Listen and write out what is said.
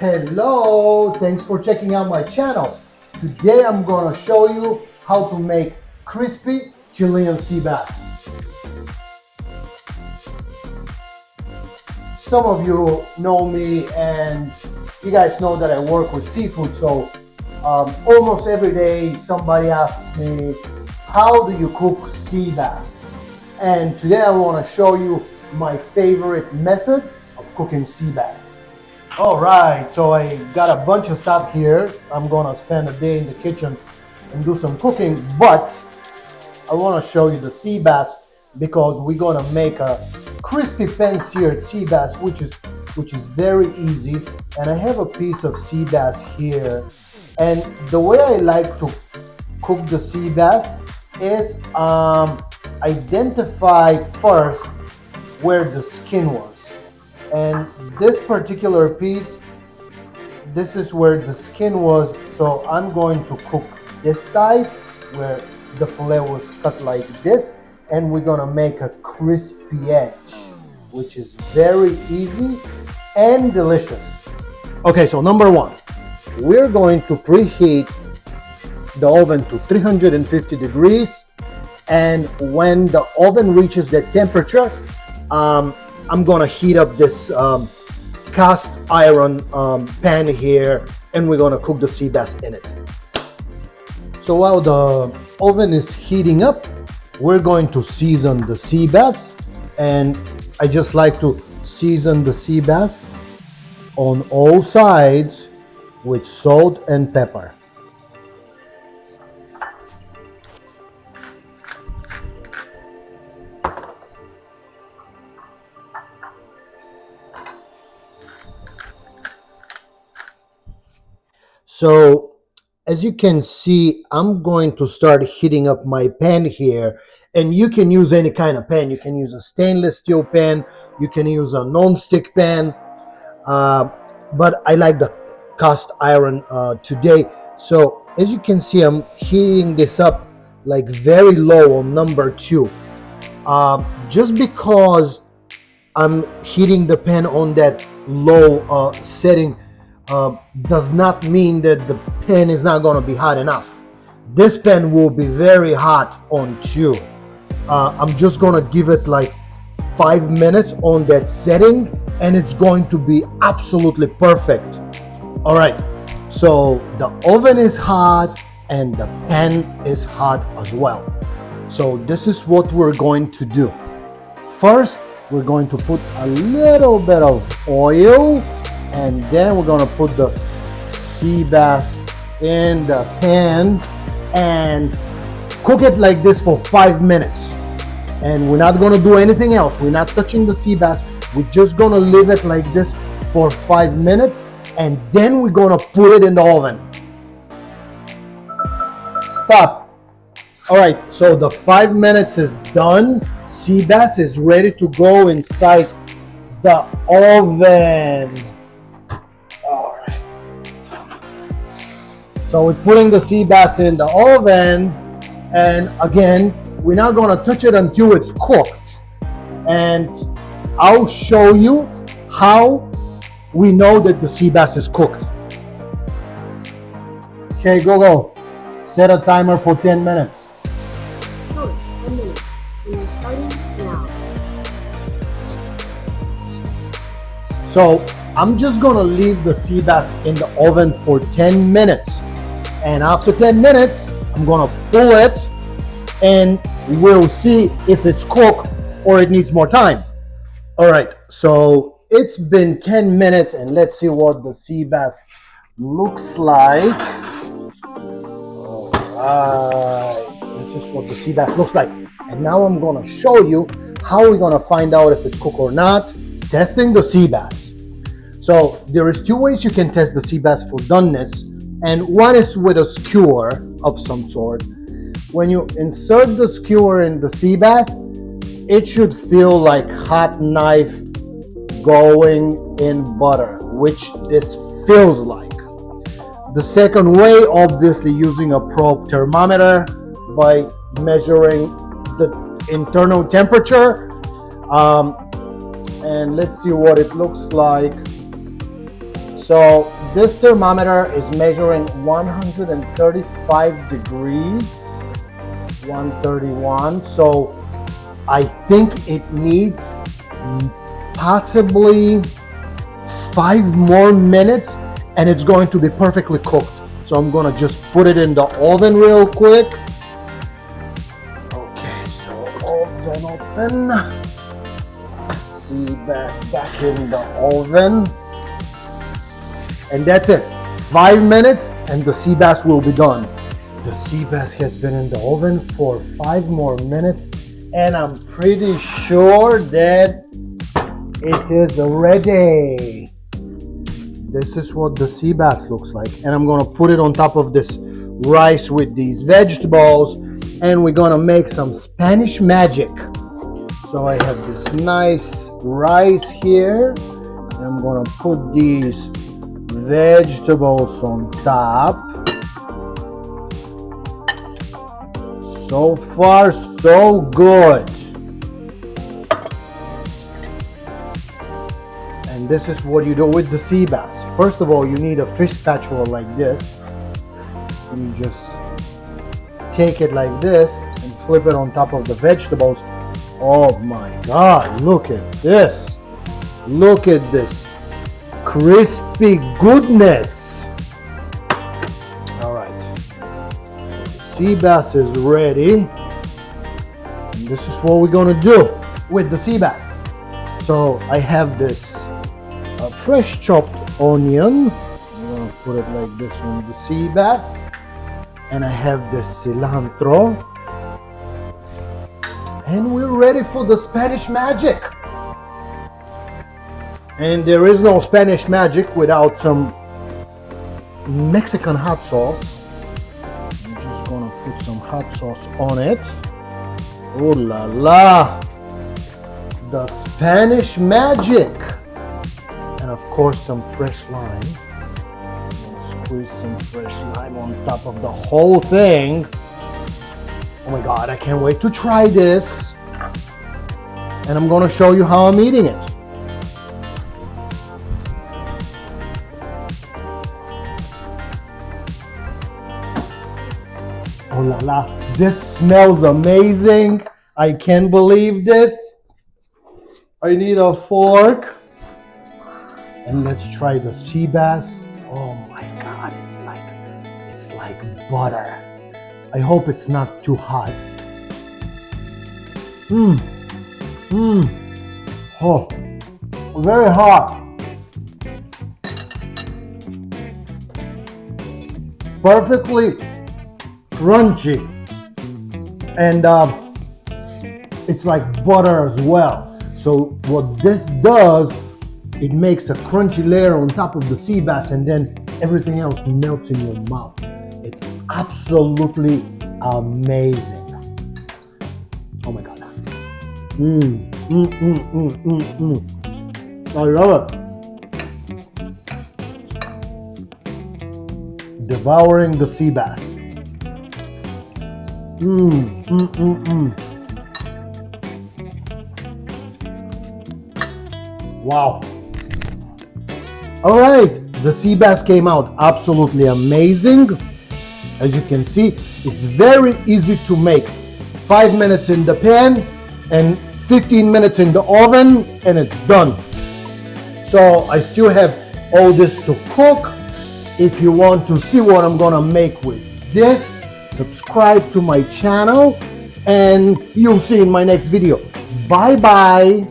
Hello, thanks for checking out my channel. Today I'm gonna show you how to make crispy Chilean sea bass. Some of you know me and you guys know that I work with seafood, so almost every day somebody asks me, how do you cook sea bass? And today I want to show you my favorite method of cooking sea bass. All right, so I got a bunch of stuff here. I'm gonna spend a day in the kitchen and do some cooking, but I want to show you the sea bass because we're gonna make a crispy pan-seared sea bass, which is very easy. And I have a piece of sea bass here, and the way I like to cook the sea bass is identify first where the skin was. And this particular piece, this is where the skin was, so I'm going to cook this side where the fillet was cut like this, and we're gonna make a crispy edge, which is very easy and delicious. Okay, so number one, we're going to preheat the oven to 350 degrees, and when the oven reaches that temperature, I'm gonna heat up this cast iron pan here, and we're gonna cook the sea bass in it. So while the oven is heating up, we're going to season the sea bass, and I just like to season the sea bass on all sides with salt and pepper. So as you can see, I'm going to start heating up my pan here, and you can use any kind of pan. You can use a stainless steel pan, you can use a non-stick pan, but I like the cast iron today. So as you can see, I'm heating this up like very low on number 2. Just because I'm heating the pan on that low setting does not mean that the pan is not going to be hot enough. This pan will be very hot on 2. I'm just going to give it like 5 minutes on that setting, and it's going to be absolutely perfect. All right, so the oven is hot and the pan is hot as well. So this is what we're going to do. First, we're going to put a little bit of oil, and then we're gonna put the sea bass in the pan and cook it like this for 5 minutes. And we're not gonna do anything else. We're not touching the sea bass. We're just gonna leave it like this for 5 minutes, and then we're gonna put it in the oven. Stop. All right, so the 5 minutes is done. Sea bass is ready to go inside the oven. So we're putting the sea bass in the oven, and again, we're not gonna touch it until it's cooked. And I'll show you how we know that the sea bass is cooked. Okay, go. Set a timer for 10 minutes. Sure, 10 minutes. We are starting now. So I'm just gonna leave the sea bass in the oven for 10 minutes. And after 10 minutes, I'm gonna pull it and we'll see if it's cooked or it needs more time. All right, so it's been 10 minutes and let's see what the sea bass looks like. All right, this is what the sea bass looks like. And now I'm gonna show you how we're gonna find out if it's cooked or not, testing the sea bass. So there is 2 ways you can test the sea bass for doneness. And one is with a skewer of some sort. When you insert the skewer in the sea bass, it should feel like hot knife going in butter, which this feels like. The second way, obviously using a probe thermometer by measuring the internal temperature. And let's see what it looks like. So this thermometer is measuring 135 degrees, 131. So I think it needs possibly 5 more minutes and it's going to be perfectly cooked. So I'm gonna just put it in the oven real quick. Okay, so oven open. Seabass back in the oven. And that's it. 5 minutes and the sea bass will be done. The sea bass has been in the oven for 5 more minutes and I'm pretty sure that it is ready. This is what the sea bass looks like. And I'm gonna put it on top of this rice with these vegetables and we're gonna make some Spanish magic. So I have this nice rice here. I'm gonna put these vegetables on top. So far, so good. And this is what you do with the sea bass. First of all, you need a fish spatula like this. And you just take it like this and flip it on top of the vegetables. Oh my God, look at this. Look at this crispy goodness. All right, so the sea bass is ready. And this is what we're gonna do with the sea bass. So I have this fresh chopped onion. I'm gonna put it like this on the sea bass. And I have this cilantro. And we're ready for the Spanish magic. And there is no Spanish magic without some Mexican hot sauce. I'm just gonna put some hot sauce on it. Oh la la! The Spanish magic! And of course some fresh lime. I'm gonna squeeze some fresh lime on top of the whole thing. Oh my God, I can't wait to try this. And I'm gonna show you how I'm eating it. Oh la la, this smells amazing. I can't believe this. I need a fork. And let's try the sea bass. Oh my God, it's like butter. I hope it's not too hot. Oh, very hot. Perfectly crunchy. And it's like butter as well. So what this does, it makes a crunchy layer on top of the sea bass and then everything else melts in your mouth. It's absolutely amazing. Oh my God. I love it. Devouring the sea bass. Wow. All right, the sea bass came out absolutely amazing. As you can see, it's very easy to make. 5 minutes in the pan and 15 minutes in the oven and it's done. So I still have all this to cook. If you want to see what I'm gonna make with this, subscribe to my channel and you'll see in my next video. Bye bye.